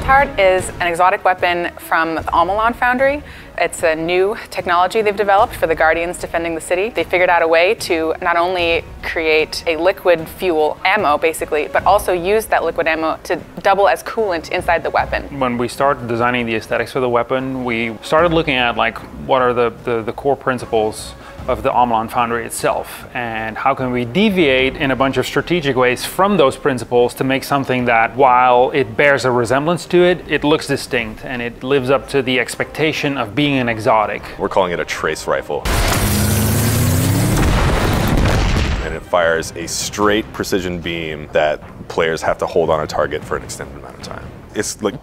Coldheart is an exotic weapon from the Almalon Foundry. It's a new technology they've developed for the Guardians defending the city. They figured out a way to not only create a liquid fuel ammo, basically, but also use that liquid ammo to double as coolant inside the weapon. When we started designing the aesthetics for the weapon, we started looking at like what are the core principles of the Almalon Foundry itself, and how can we deviate in a bunch of strategic ways from those principles to make something that, while it bears a resemblance to it, it looks distinct and it lives up to the expectation of being an exotic. We're calling it a trace rifle. And it fires a straight precision beam that players have to hold on a target for an extended amount of time. It's like...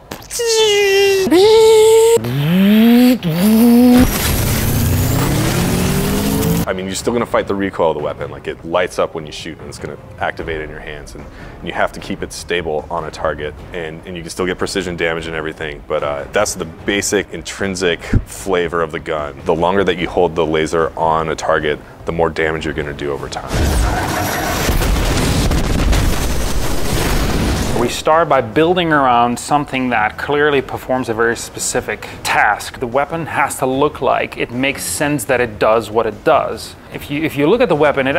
I mean, you're still going to fight the recoil of the weapon. Like, it lights up when you shoot and it's going to activate in your hands, and you have to keep it stable on a target, and you can still get precision damage and everything, but that's the basic intrinsic flavor of the gun. The longer that you hold the laser on a target, the more damage you're going to do over time. We start by building around something that clearly performs a very specific task. The weapon has to look like it makes sense that it does what it does. If you look at the weapon, it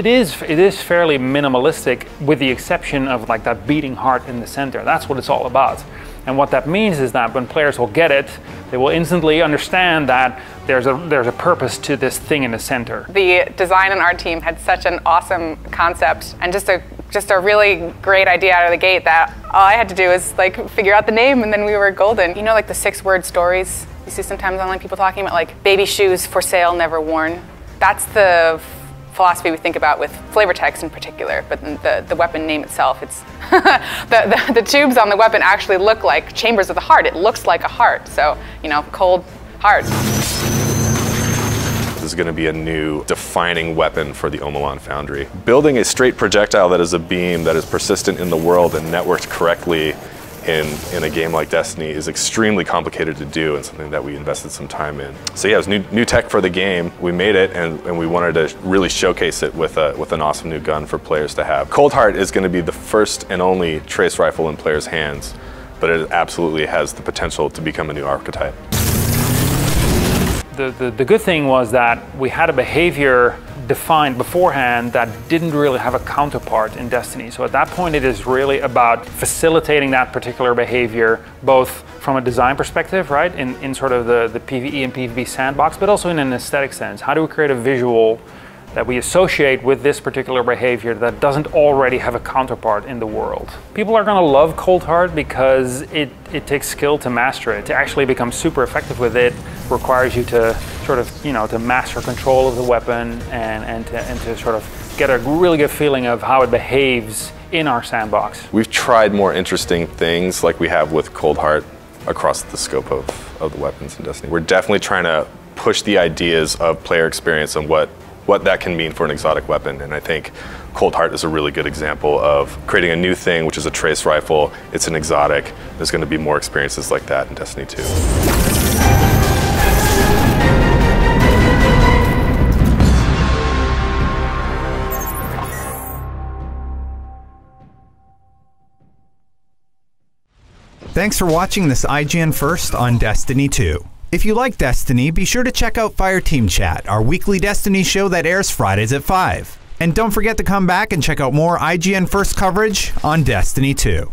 is fairly minimalistic, with the exception of like that beating heart in the center. That's what it's all about. And what that means is that when players will get it, they will instantly understand that there's a purpose to this thing in the center. The design and art team had such an awesome concept and just a really great idea out of the gate that all I had to do was like figure out the name, and then we were golden. You know, like the 6-word stories you see sometimes online, people talking about like baby shoes for sale, never worn. That's the philosophy we think about with flavor text in particular, but the weapon name itself, it's the tubes on the weapon actually look like chambers of the heart. It looks like a heart, so, you know, cold heart. This is going to be a new defining weapon for the Almalon Foundry. Building a straight projectile that is a beam that is persistent in the world and networked correctly in a game like Destiny is extremely complicated to do, and something that we invested some time in. So yeah, it was new tech for the game. We made it, and we wanted to really showcase it with an awesome new gun for players to have. Coldheart is going to be the first and only trace rifle in players' hands, but it absolutely has the potential to become a new archetype. The good thing was that we had a behavior defined beforehand that didn't really have a counterpart in Destiny. So at that point, it is really about facilitating that particular behavior, both from a design perspective, right, in sort of the PvE and PvP sandbox, but also in an aesthetic sense. How do we create a visual that we associate with this particular behavior that doesn't already have a counterpart in the world? People are going to love Coldheart because it takes skill to master it. To actually become super effective with it requires you to sort of, you know, to master control of the weapon and to sort of get a really good feeling of how it behaves in our sandbox. We've tried more interesting things like we have with Coldheart across the scope of the weapons in Destiny. We're definitely trying to push the ideas of player experience and what that can mean for an exotic weapon, and I think Coldheart is a really good example of creating a new thing, which is a trace rifle. It's an exotic. There's going to be more experiences like that in Destiny 2. Thanks for watching this IGN First on Destiny 2. If you like Destiny, be sure to check out Fireteam Chat, our weekly Destiny show that airs Fridays at 5. And don't forget to come back and check out more IGN First coverage on Destiny 2.